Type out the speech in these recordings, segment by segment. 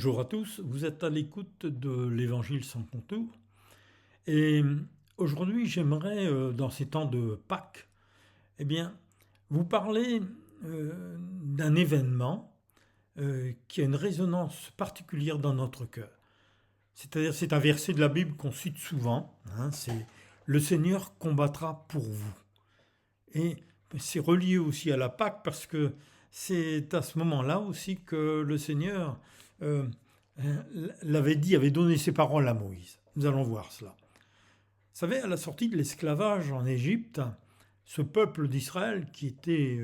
Bonjour à tous, vous êtes à l'écoute de l'Évangile sans contour et aujourd'hui j'aimerais dans ces temps de Pâques eh bien, vous parler d'un événement qui a une résonance particulière dans notre cœur. C'est-à-dire c'est un verset de la Bible qu'on cite souvent, c'est «Le Seigneur combattra pour vous». Et c'est relié aussi à la Pâque parce que c'est à ce moment-là aussi que le Seigneur euh, l'avait dit, avait donné ses paroles à Moïse. Nous allons voir cela. Vous savez, à la sortie de l'esclavage en Égypte, ce peuple d'Israël qui était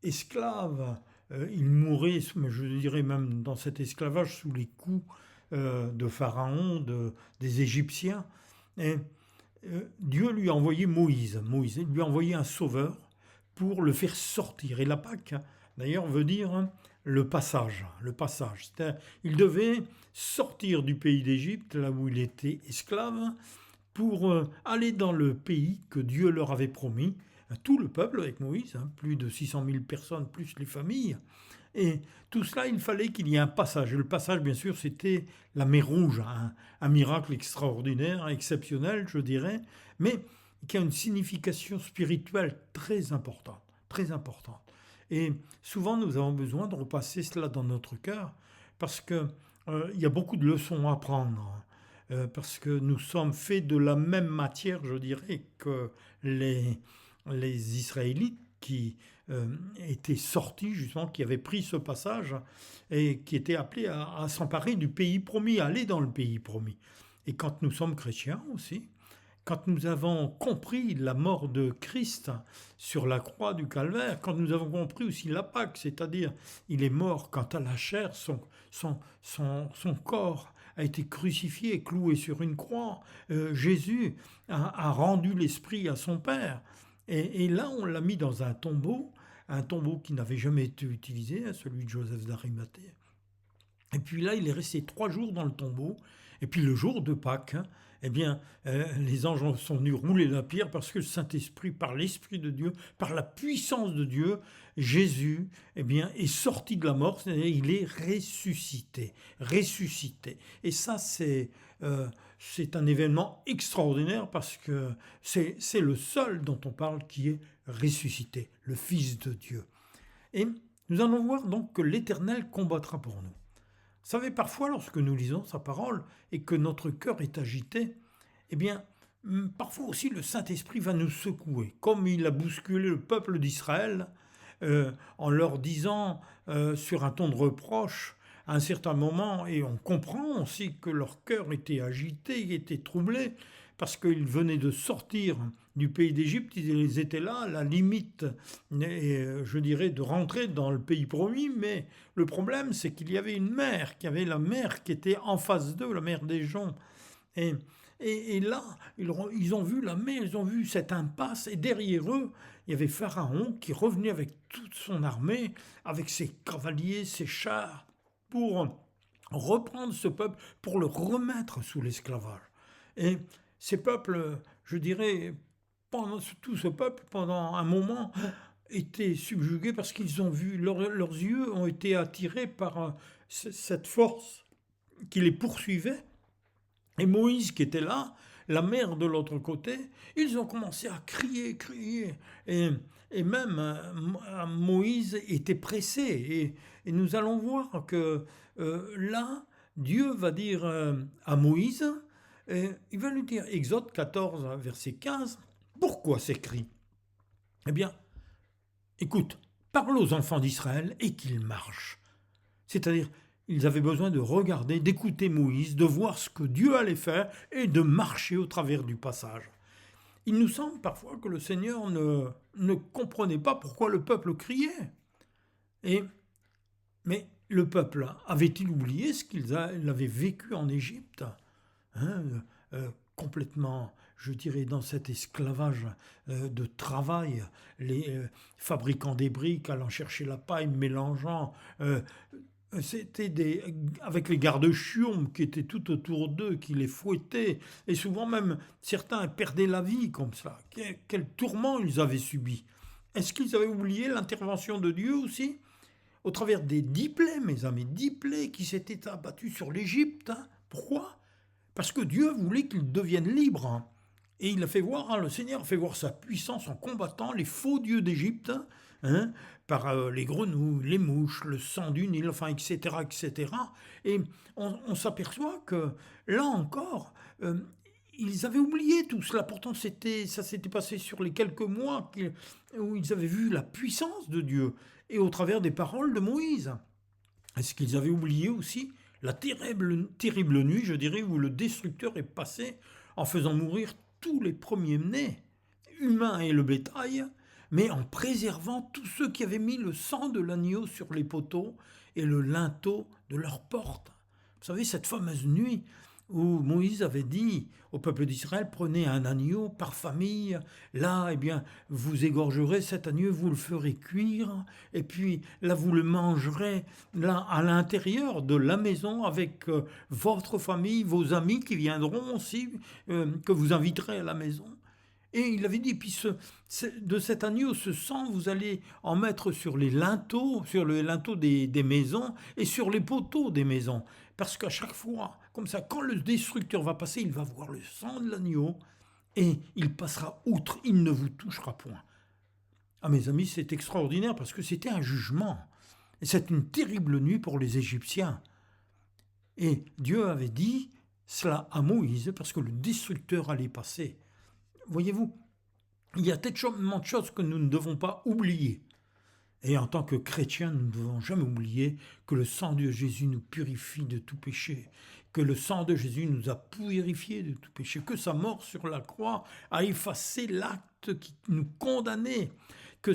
esclave, il mourait, je dirais même dans cet esclavage, sous les coups de Pharaon, des Égyptiens. Et Dieu lui a envoyé Moïse. Moïse lui a envoyé un sauveur pour le faire sortir. Et la Pâque, d'ailleurs, veut dire le passage. Le passage. Il devait sortir du pays d'Égypte, là où il était esclave, pour aller dans le pays que Dieu leur avait promis. Tout le peuple avec Moïse, plus de 600 000 personnes, plus les familles. Et tout cela, il fallait qu'il y ait un passage. Et le passage, bien sûr, c'était la mer Rouge, un miracle extraordinaire, exceptionnel, je dirais, mais qui a une signification spirituelle très importante, très importante. Et souvent, nous avons besoin de repasser cela dans notre cœur, parce que il y a beaucoup de leçons à apprendre, parce que nous sommes faits de la même matière, je dirais, que les Israélites qui étaient sortis, justement, qui avaient pris ce passage et qui étaient appelés à s'emparer du pays promis, à aller dans le pays promis. Et quand nous sommes chrétiens aussi, quand nous avons compris la mort de Christ sur la croix du Calvaire, quand nous avons compris aussi la Pâque, c'est-à-dire il est mort quant à la chair, son corps a été crucifié, cloué sur une croix, Jésus a rendu l'esprit à son Père, et là on l'a mis dans un tombeau qui n'avait jamais été utilisé, celui de Joseph d'Arimathée. Et puis là, il est resté 3 jours dans le tombeau. Et puis le jour de Pâques, eh bien, les anges sont venus rouler la pierre parce que le Saint-Esprit, par l'Esprit de Dieu, par la puissance de Dieu, Jésus, eh bien, est sorti de la mort, c'est-à-dire il est ressuscité, ressuscité. Et ça, c'est un événement extraordinaire parce que c'est le seul dont on parle qui est ressuscité, le Fils de Dieu. Et nous allons voir donc que l'Éternel combattra pour nous. Vous savez, parfois, lorsque nous lisons sa parole et que notre cœur est agité, eh bien, parfois aussi le Saint-Esprit va nous secouer, comme il a bousculé le peuple d'Israël en leur disant sur un ton de reproche à un certain moment, et on comprend aussi que leur cœur était agité, était troublé, parce qu'ils venaient de sortir du pays d'Égypte, ils étaient là, à la limite, je dirais, de rentrer dans le pays promis, mais le problème, c'est qu'il y avait une mer, qu'il y avait la mer qui était en face d'eux, la mer des joncs. Et, et là, ils ont vu la mer, ils ont vu cette impasse, et derrière eux, il y avait Pharaon qui revenait avec toute son armée, avec ses cavaliers, ses chars, pour reprendre ce peuple, pour le remettre sous l'esclavage. Et ces peuples, je dirais, tout ce peuple, pendant un moment, était subjugué parce qu'ils ont vu, leurs yeux ont été attirés par cette force qui les poursuivait. Et Moïse qui était là, la mer de l'autre côté, ils ont commencé à crier, crier. Et même Moïse était pressé. Et nous allons voir que là, Dieu va dire à Moïse, il va lui dire, Exode 14, verset 15, pourquoi ces cris? Eh bien, écoute, parle aux enfants d'Israël et qu'ils marchent. C'est-à-dire, ils avaient besoin de regarder, d'écouter Moïse, de voir ce que Dieu allait faire et de marcher au travers du passage. Il nous semble parfois que le Seigneur ne comprenait pas pourquoi le peuple criait. Mais le peuple avait-il oublié ce qu'il avait vécu en Égypte, hein, complètement, je dirais, dans cet esclavage de travail, les fabricants des briques allant chercher la paille, mélangeant, c'était avec les gardes-chiourmes qui étaient tout autour d'eux, qui les fouettaient, et souvent même certains perdaient la vie comme ça. Quel tourment ils avaient subi. Est-ce qu'ils avaient oublié l'intervention de Dieu aussi? au travers des 10 plaies, mes amis, 10 plaies qui s'étaient abattues sur l'Égypte. Hein. Pourquoi? Parce que Dieu voulait qu'ils deviennent libres. Hein. Et il a fait voir, le Seigneur a fait voir sa puissance en combattant les faux dieux d'Égypte, hein, par les grenouilles, les mouches, le sang du Nil, enfin, etc., etc. Et on s'aperçoit que, là encore, ils avaient oublié tout cela. Pourtant, ça s'était passé sur les quelques mois où ils avaient vu la puissance de Dieu et au travers des paroles de Moïse. Est-ce qu'ils avaient oublié aussi la terrible nuit, je dirais, où le destructeur est passé en faisant mourir tous les premiers-nés, humains et le bétail, mais en préservant tous ceux qui avaient mis le sang de l'agneau sur les poteaux et le linteau de leurs portes. Vous savez, cette fameuse nuit où Moïse avait dit au peuple d'Israël, prenez un agneau par famille, là, eh bien, vous égorgerez cet agneau, vous le ferez cuire, et puis là, vous le mangerez là, à l'intérieur de la maison avec votre famille, vos amis qui viendront aussi, que vous inviterez à la maison. Et il avait dit, puis de cet agneau, ce sang, vous allez en mettre sur les linteaux des maisons et sur les poteaux des maisons. Parce qu'à chaque fois, comme ça, quand le destructeur va passer, il va voir le sang de l'agneau et il passera outre, il ne vous touchera point. Ah mes amis, c'est extraordinaire parce que c'était un jugement. Et c'est une terrible nuit pour les Égyptiens. Et Dieu avait dit cela à Moïse parce que le destructeur allait passer. Voyez-vous, il y a tellement de choses que nous ne devons pas oublier. Et en tant que chrétiens, nous ne devons jamais oublier que le sang de Jésus nous purifie de tout péché, que le sang de Jésus nous a purifiés de tout péché, que sa mort sur la croix a effacé l'acte qui nous condamnait, que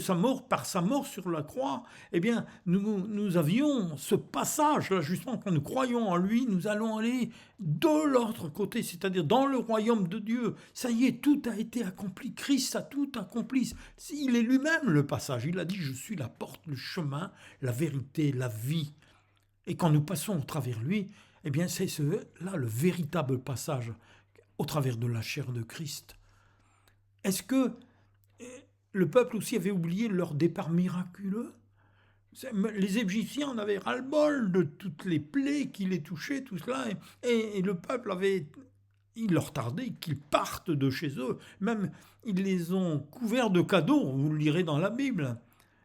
par sa mort sur la croix, eh bien, nous avions ce passage-là, justement, quand nous croyons en lui, nous allons aller de l'autre côté, c'est-à-dire dans le royaume de Dieu. Ça y est, tout a été accompli. Christ a tout accompli. Il est lui-même le passage. Il a dit, je suis la porte, le chemin, la vérité, la vie. Et quand nous passons au travers lui, eh bien, c'est là le véritable passage au travers de la chair de Christ. Est-ce que le peuple aussi avait oublié leur départ miraculeux? Les Égyptiens en avaient ras-le-bol de toutes les plaies qui les touchaient, tout cela, et le peuple il leur tardait qu'ils partent de chez eux. Même, ils les ont couverts de cadeaux, vous le lirez dans la Bible.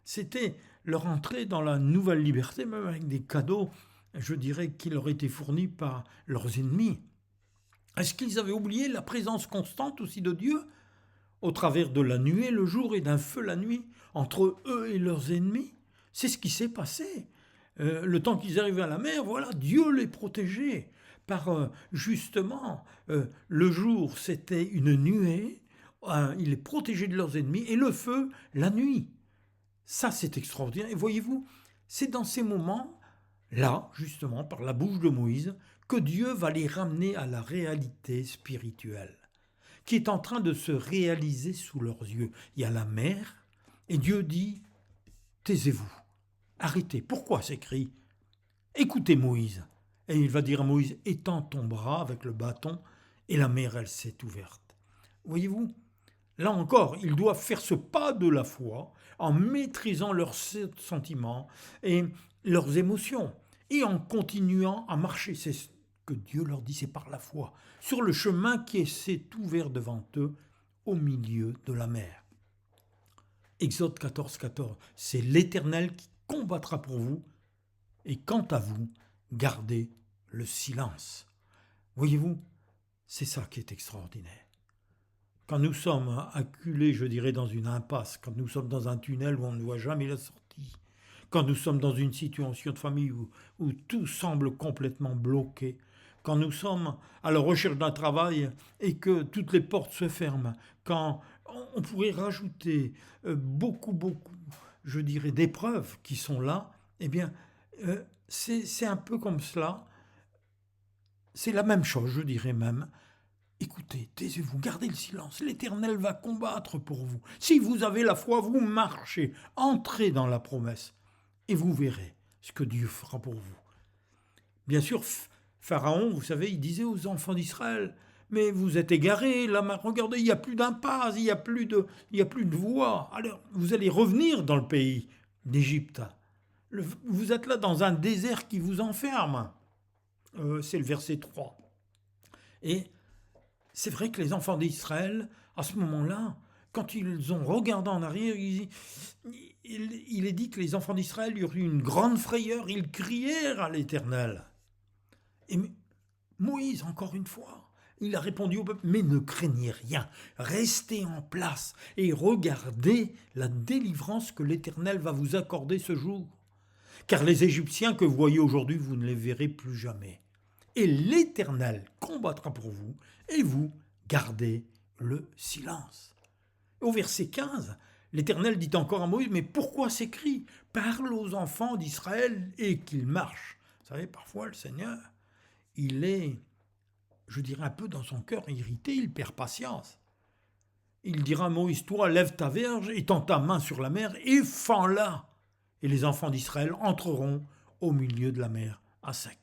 C'était leur entrée dans la nouvelle liberté, même avec des cadeaux, je dirais, qui leur étaient fournis par leurs ennemis. Est-ce qu'ils avaient oublié la présence constante aussi de Dieu au travers de la nuée le jour et d'un feu la nuit, entre eux et leurs ennemis? C'est ce qui s'est passé. Le temps qu'ils arrivaient à la mer, voilà, Dieu les protégeait. Par justement, le jour c'était une nuée, il les protégeait de leurs ennemis, et le feu la nuit. Ça c'est extraordinaire. Et voyez-vous, c'est dans ces moments-là, justement, par la bouche de Moïse, que Dieu va les ramener à la réalité spirituelle, qui est en train de se réaliser sous leurs yeux. Il y a la mer, et Dieu dit, taisez-vous, arrêtez. Pourquoi s'écrie? Écoutez Moïse. Et il va dire à Moïse, étends ton bras avec le bâton, et la mer, elle s'est ouverte. Voyez-vous, là encore, ils doivent faire ce pas de la foi, en maîtrisant leurs sentiments et leurs émotions, et en continuant à marcher. C'est ce que Dieu leur dit, c'est par la foi, sur le chemin qui s'est ouvert devant eux, au milieu de la mer. Exode 14, 14, c'est l'Éternel qui combattra pour vous, et quant à vous, gardez le silence. Voyez-vous, c'est ça qui est extraordinaire. Quand nous sommes acculés, je dirais, dans une impasse, quand nous sommes dans un tunnel où on ne voit jamais la sortie, quand nous sommes dans une situation de famille où tout semble complètement bloqué, quand nous sommes à la recherche d'un travail et que toutes les portes se ferment, quand on pourrait rajouter beaucoup, je dirais, d'épreuves qui sont là, eh bien, c'est un peu comme cela. C'est la même chose, je dirais même. Écoutez, taisez-vous, gardez le silence. L'Éternel va combattre pour vous. Si vous avez la foi, vous marchez, entrez dans la promesse et vous verrez ce que Dieu fera pour vous. Bien sûr, Pharaon, vous savez, il disait aux enfants d'Israël, mais vous êtes égarés, là, regardez, il n'y a plus d'impasse, il n'y a plus de voie. Alors, vous allez revenir dans le pays d'Égypte. Vous êtes là dans un désert qui vous enferme. C'est le verset 3. Et c'est vrai que les enfants d'Israël, à ce moment-là, quand ils ont regardé en arrière, il est dit que les enfants d'Israël eurent eu une grande frayeur, ils crièrent à l'Éternel. Et Moïse, encore une fois, il a répondu au peuple, mais ne craignez rien, restez en place et regardez la délivrance que l'Éternel va vous accorder ce jour. Car les Égyptiens que vous voyez aujourd'hui, vous ne les verrez plus jamais. Et l'Éternel combattra pour vous, et vous gardez le silence. Au verset 15, l'Éternel dit encore à Moïse, mais pourquoi ces cris? Parle aux enfants d'Israël et qu'ils marchent. Vous savez, parfois le Seigneur, il est, je dirais un peu dans son cœur irrité, il perd patience. Il dira à Moïse, toi lève ta verge, étends ta main sur la mer et fends-la. Et les enfants d'Israël entreront au milieu de la mer à sec.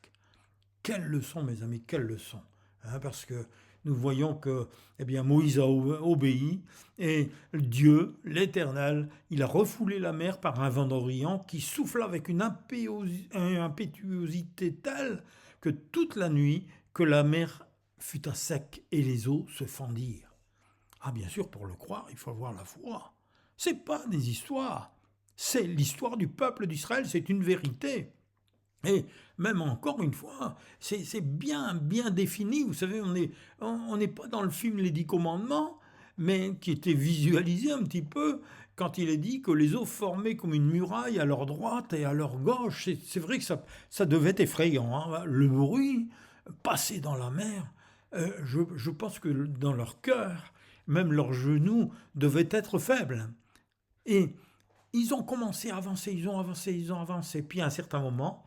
Quelle leçon, mes amis, quelle leçon. Parce que nous voyons que Moïse a obéi et Dieu, l'Éternel, il a refoulé la mer par un vent d'Orient qui souffla avec une impétuosité telle que toute la nuit, que la mer fut à sec et les eaux se fendirent. Ah, bien sûr, pour le croire, il faut avoir la foi. C'est pas des histoires. C'est l'histoire du peuple d'Israël, c'est une vérité. Et même encore une fois, c'est bien défini. Vous savez, on n'est pas dans le film Les 10 Commandements, mais qui était visualisé un petit peu quand il est dit que les eaux formaient comme une muraille à leur droite et à leur gauche. C'est vrai que ça devait être effrayant. Le bruit, passer dans la mer, je pense que dans leur cœur, même leurs genoux devaient être faibles. Et ils ont commencé à avancer, ils ont avancé. Puis à un certain moment,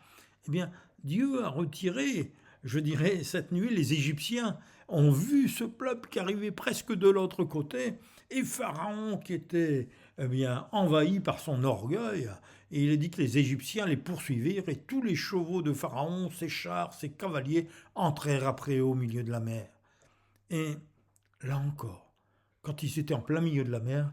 Dieu a retiré, je dirais, cette nuit, les Égyptiens ont vu ce peuple qui arrivait presque de l'autre côté, et Pharaon qui était envahi par son orgueil, et il est dit que les Égyptiens les poursuivirent, et tous les chevaux de Pharaon, ses chars, ses cavaliers, entrèrent après eux au milieu de la mer. Et là encore, quand ils étaient en plein milieu de la mer,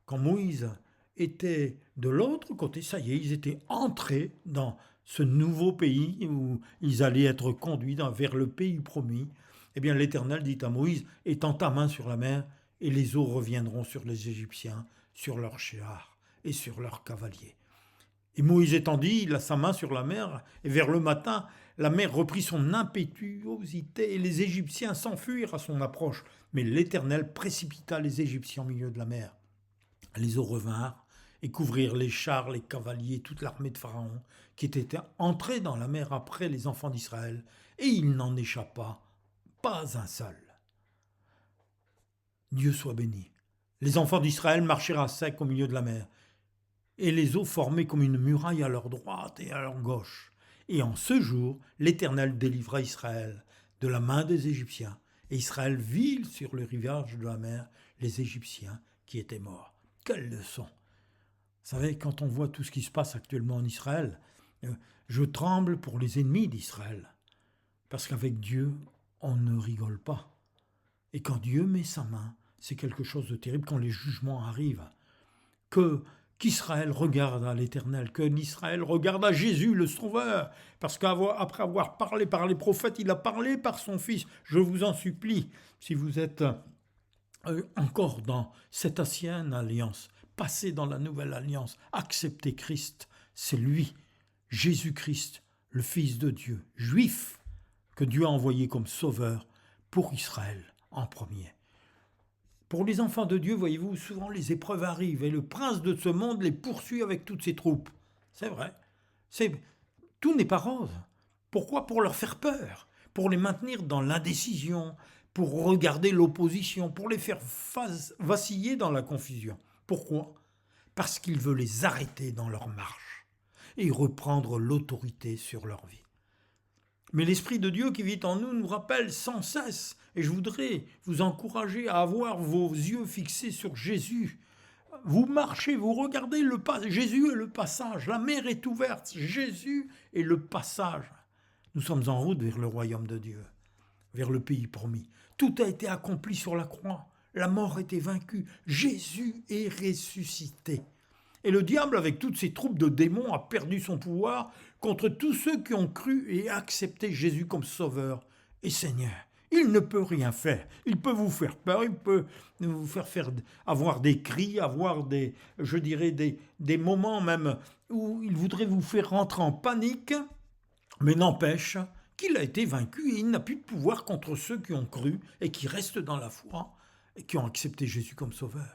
quand Moïse était de l'autre côté, ça y est, ils étaient entrés dans ce nouveau pays où ils allaient être conduits vers le pays promis. L'Éternel dit à Moïse, étends ta main sur la mer et les eaux reviendront sur les Égyptiens, sur leurs chars et sur leurs cavaliers. Et Moïse étendit sa main sur la mer, et vers le matin, la mer reprit son impétuosité, et les Égyptiens s'enfuirent à son approche. Mais l'Éternel précipita les Égyptiens au milieu de la mer. Les eaux revinrent et couvrirent les chars, les cavaliers, toute l'armée de Pharaon, qui était entrée dans la mer après les enfants d'Israël, et il n'en échappa pas un seul. Dieu soit béni. Les enfants d'Israël marchèrent à sec au milieu de la mer, et les eaux formaient comme une muraille à leur droite et à leur gauche. Et en ce jour, l'Éternel délivra Israël de la main des Égyptiens, et Israël vit sur le rivage de la mer les Égyptiens qui étaient morts. Quelle leçon! Vous savez, quand on voit tout ce qui se passe actuellement en Israël, je tremble pour les ennemis d'Israël. Parce qu'avec Dieu, on ne rigole pas. Et quand Dieu met sa main, c'est quelque chose de terrible quand les jugements arrivent. Qu'Israël regarde à l'Éternel, que l'Israël regarde à Jésus, le Sauveur. Parce qu'après avoir parlé par les prophètes, il a parlé par son Fils. Je vous en supplie, si vous êtes encore dans cette ancienne alliance, passez dans la nouvelle alliance, acceptez Christ, c'est lui, Jésus-Christ, le Fils de Dieu, juif, que Dieu a envoyé comme sauveur pour Israël en premier. Pour les enfants de Dieu, voyez-vous, souvent les épreuves arrivent et le prince de ce monde les poursuit avec toutes ses troupes. C'est vrai, tout n'est pas rose. Pourquoi? Pour leur faire peur, pour les maintenir dans l'indécision, pour regarder l'opposition, pour les faire vaciller dans la confusion. Pourquoi? Parce qu'il veut les arrêter dans leur marche et reprendre l'autorité sur leur vie. Mais l'Esprit de Dieu qui vit en nous rappelle sans cesse, et je voudrais vous encourager à avoir vos yeux fixés sur Jésus. Vous marchez, vous regardez le passage, Jésus est le passage, la mer est ouverte, Jésus est le passage. Nous sommes en route vers le royaume de Dieu, vers le pays promis. Tout a été accompli sur la croix. La mort était vaincue. Jésus est ressuscité. Et le diable, avec toutes ses troupes de démons, a perdu son pouvoir contre tous ceux qui ont cru et accepté Jésus comme sauveur et Seigneur. Il ne peut rien faire. Il peut vous faire peur, il peut vous faire avoir des cris, avoir des moments même où il voudrait vous faire rentrer en panique, mais n'empêche qu'il a été vaincu et il n'a plus de pouvoir contre ceux qui ont cru et qui restent dans la foi et qui ont accepté Jésus comme sauveur.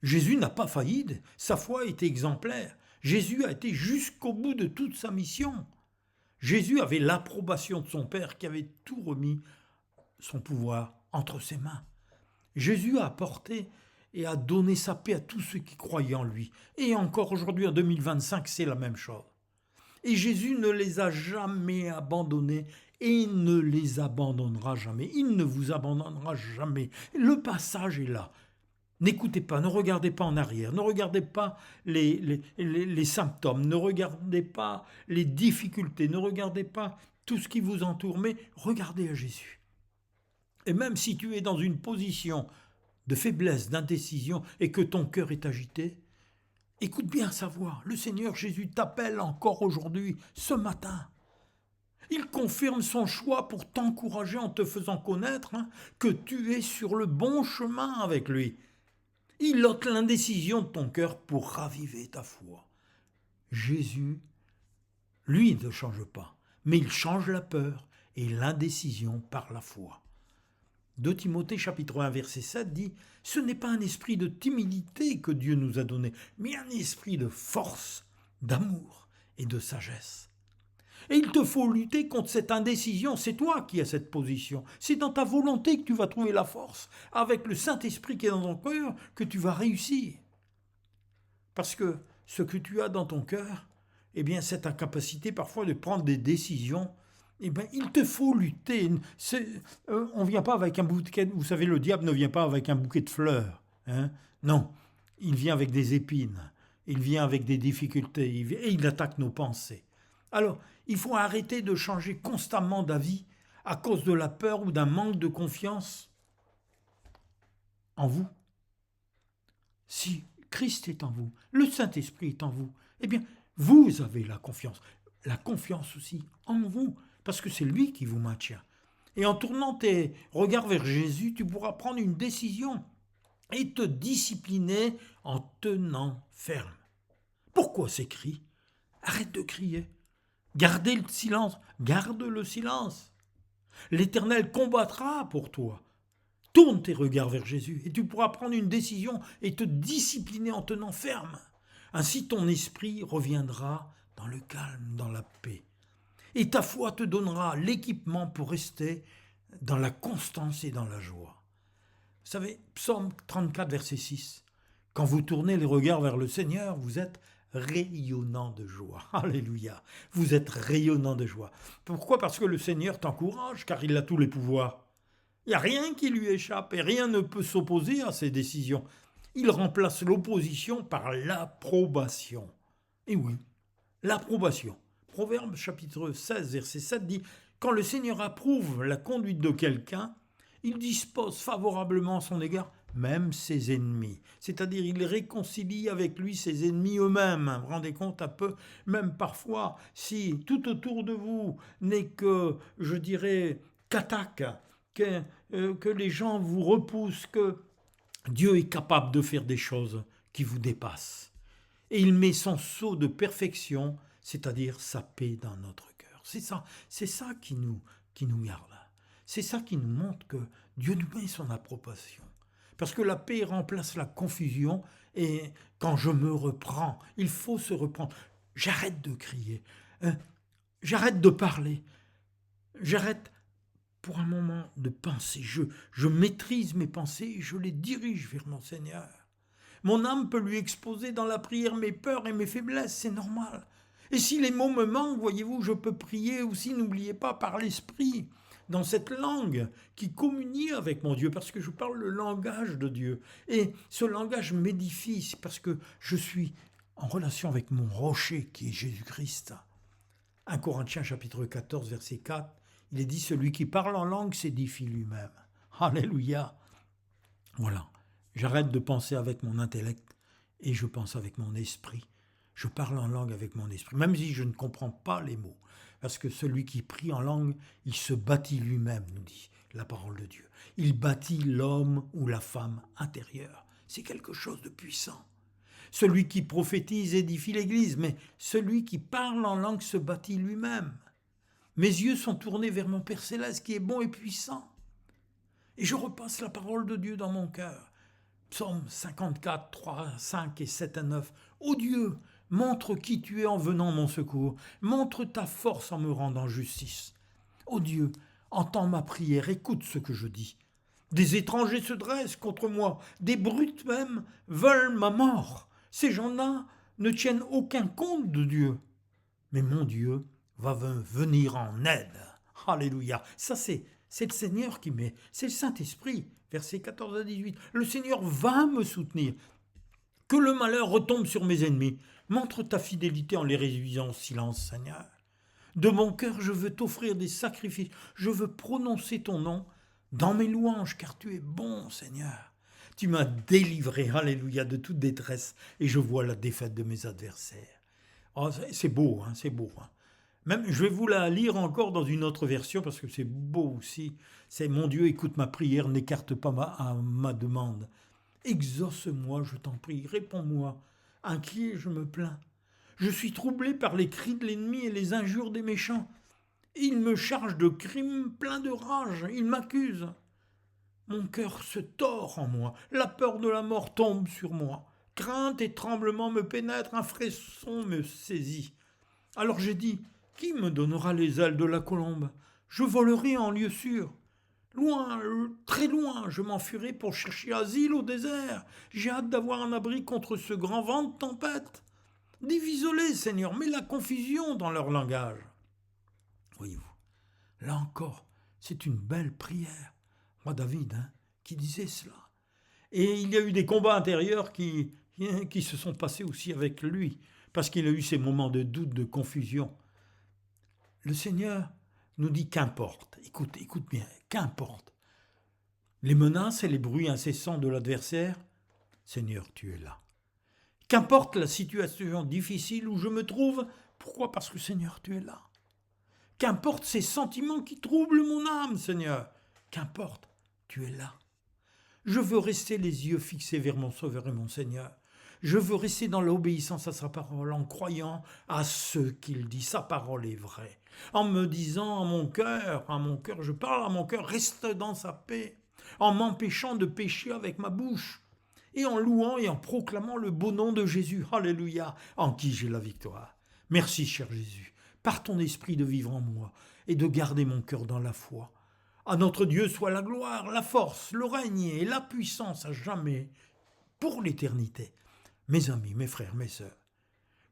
Jésus n'a pas failli, sa foi était exemplaire. Jésus a été jusqu'au bout de toute sa mission. Jésus avait l'approbation de son Père qui avait tout remis son pouvoir entre ses mains. Jésus a apporté et a donné sa paix à tous ceux qui croyaient en lui. Et encore aujourd'hui, en 2025, c'est la même chose. Et Jésus ne les a jamais abandonnés et ne les abandonnera jamais. Il ne vous abandonnera jamais. Le passage est là. N'écoutez pas, ne regardez pas en arrière, ne regardez pas les symptômes, ne regardez pas les difficultés, ne regardez pas tout ce qui vous entoure, mais regardez à Jésus. Et même si tu es dans une position de faiblesse, d'indécision et que ton cœur est agité, écoute bien sa voix. Le Seigneur Jésus t'appelle encore aujourd'hui, ce matin. Il confirme son choix pour t'encourager en te faisant connaître que tu es sur le bon chemin avec lui. Il ôte l'indécision de ton cœur pour raviver ta foi. Jésus, lui, ne change pas, mais il change la peur et l'indécision par la foi. 2 Timothée chapitre 1 verset 7 dit « Ce n'est pas un esprit de timidité que Dieu nous a donné, mais un esprit de force, d'amour et de sagesse. » Et il te faut lutter contre cette indécision, c'est toi qui as cette position. C'est dans ta volonté que tu vas trouver la force, avec le Saint-Esprit qui est dans ton cœur, que tu vas réussir. Parce que ce que tu as dans ton cœur, eh bien c'est ta capacité parfois de prendre des décisions. Eh bien, il te faut lutter. On ne vient pas avec un bouquet, vous savez, le diable ne vient pas avec un bouquet de fleurs. Non, il vient avec des épines, il vient avec des difficultés, et il attaque nos pensées. Alors, il faut arrêter de changer constamment d'avis à cause de la peur ou d'un manque de confiance en vous. Si Christ est en vous, le Saint-Esprit est en vous, eh bien, vous avez la confiance. La confiance aussi en vous, parce que c'est lui qui vous maintient. Et en tournant tes regards vers Jésus, tu pourras prendre une décision et te discipliner en tenant ferme. Pourquoi ces cris ? Arrête de crier. Gardez le silence, garde le silence. L'Éternel combattra pour toi. Tourne tes regards vers Jésus et tu pourras prendre une décision et te discipliner en tenant ferme. Ainsi ton esprit reviendra dans le calme, dans la paix. Et ta foi te donnera l'équipement pour rester dans la constance et dans la joie. Vous savez, Psaume 34, verset 6. Quand vous tournez les regards vers le Seigneur, vous êtes rayonnant de joie. Alléluia. Vous êtes rayonnant de joie. Pourquoi ? Parce que le Seigneur t'encourage, car il a tous les pouvoirs. Il n'y a rien qui lui échappe et rien ne peut s'opposer à ses décisions. Il remplace l'opposition par l'approbation. Et oui, l'approbation. Proverbe chapitre 16, verset 7 dit « Quand le Seigneur approuve la conduite de quelqu'un, il dispose favorablement à son égard même ses ennemis. » C'est-à-dire, il réconcilie avec lui ses ennemis eux-mêmes. Vous vous rendez compte un peu ? Même parfois, si tout autour de vous n'est que, qu'attaque, que les gens vous repoussent, que Dieu est capable de faire des choses qui vous dépassent. Et il met son sceau de perfection, c'est-à-dire sa paix dans notre cœur. C'est ça qui nous garde. C'est ça qui nous montre que Dieu nous met son approbation. Parce que la paix remplace la confusion et quand je me reprends, il faut se reprendre. J'arrête de crier, j'arrête de parler, j'arrête pour un moment de penser. Je maîtrise mes pensées et je les dirige vers mon Seigneur. Mon âme peut lui exposer dans la prière mes peurs et mes faiblesses, c'est normal. Et si les mots me manquent, voyez-vous, je peux prier aussi, n'oubliez pas, par l'Esprit, dans cette langue qui communie avec mon Dieu, parce que je parle le langage de Dieu. Et ce langage m'édifie, parce que je suis en relation avec mon rocher qui est Jésus-Christ. 1 Corinthiens chapitre 14, verset 4, il est dit « Celui qui parle en langue s'édifie lui-même. » Alléluia. Voilà, j'arrête de penser avec mon intellect et je pense avec mon esprit. Je parle en langue avec mon esprit, même si je ne comprends pas les mots. Parce que celui qui prie en langue, il se bâtit lui-même, nous dit la parole de Dieu. Il bâtit l'homme ou la femme intérieure. C'est quelque chose de puissant. Celui qui prophétise édifie l'Église, mais celui qui parle en langue se bâtit lui-même. Mes yeux sont tournés vers mon Père Céleste qui est bon et puissant. Et je repasse la parole de Dieu dans mon cœur. Psaume 54, 3, 5 et 7 à 9. Ô Dieu, montre qui tu es en venant à mon secours. Montre ta force en me rendant justice. Ô Dieu, entends ma prière, écoute ce que je dis. Des étrangers se dressent contre moi, des brutes même veulent ma mort. Ces gens-là ne tiennent aucun compte de Dieu. Mais mon Dieu va venir en aide. Alléluia. Ça c'est le Seigneur qui met, c'est le Saint-Esprit. Versets 14 à 18. Le Seigneur va me soutenir. Que le malheur retombe sur mes ennemis. Montre ta fidélité en les réduisant au silence, Seigneur. De mon cœur, je veux t'offrir des sacrifices. Je veux prononcer ton nom dans mes louanges, car tu es bon, Seigneur. Tu m'as délivré, alléluia, de toute détresse, et je vois la défaite de mes adversaires. Oh, c'est beau, hein, c'est beau. Hein. Même, je vais vous la lire encore dans une autre version, parce que c'est beau aussi. C'est « Mon Dieu, écoute ma prière, n'écarte pas ma demande. Exauce-moi, je t'en prie, réponds-moi. Inquiet, je me plains. Je suis troublé par les cris de l'ennemi et les injures des méchants. Il me charge de crimes pleins de rage, il m'accuse. Mon cœur se tord en moi, la peur de la mort tombe sur moi. Crainte et tremblement me pénètrent, un frisson me saisit. Alors j'ai dit, qui me donnera les ailes de la colombe? Je volerai en lieu sûr. Loin, très loin, je m'enfuirai pour chercher asile au désert. J'ai hâte d'avoir un abri contre ce grand vent de tempête. Divisez-les, Seigneur, mets la confusion dans leur langage. Voyez-vous, là encore, c'est une belle prière. Roi David, qui disait cela. Et il y a eu des combats intérieurs qui se sont passés aussi avec lui, parce qu'il a eu ces moments de doute, de confusion. Le Seigneur nous dit qu'importe, écoute bien, qu'importe. Les menaces et les bruits incessants de l'adversaire, Seigneur, tu es là. Qu'importe la situation difficile où je me trouve, pourquoi? Parce que Seigneur, tu es là. Qu'importe ces sentiments qui troublent mon âme, Seigneur, qu'importe, tu es là. Je veux rester les yeux fixés vers mon Sauveur et mon Seigneur. Je veux rester dans l'obéissance à sa parole, en croyant à ce qu'il dit. Sa parole est vraie. En me disant à mon cœur, je parle à mon cœur, reste dans sa paix. En m'empêchant de pécher avec ma bouche. Et en louant et en proclamant le beau nom de Jésus. Alléluia, en qui j'ai la victoire. Merci, cher Jésus, par ton esprit de vivre en moi et de garder mon cœur dans la foi. À notre Dieu soit la gloire, la force, le règne et la puissance à jamais, pour l'éternité. Mes amis, mes frères, mes sœurs,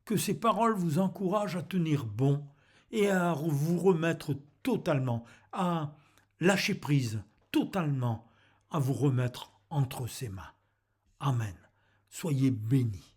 que ces paroles vous encouragent à tenir bon et à vous remettre totalement, à lâcher prise totalement, à vous remettre entre ses mains. Amen. Soyez bénis.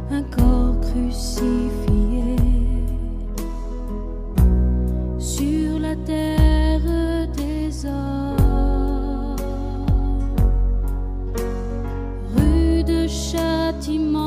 Un corps crucifié sur la terre des hommes, rude châtiment.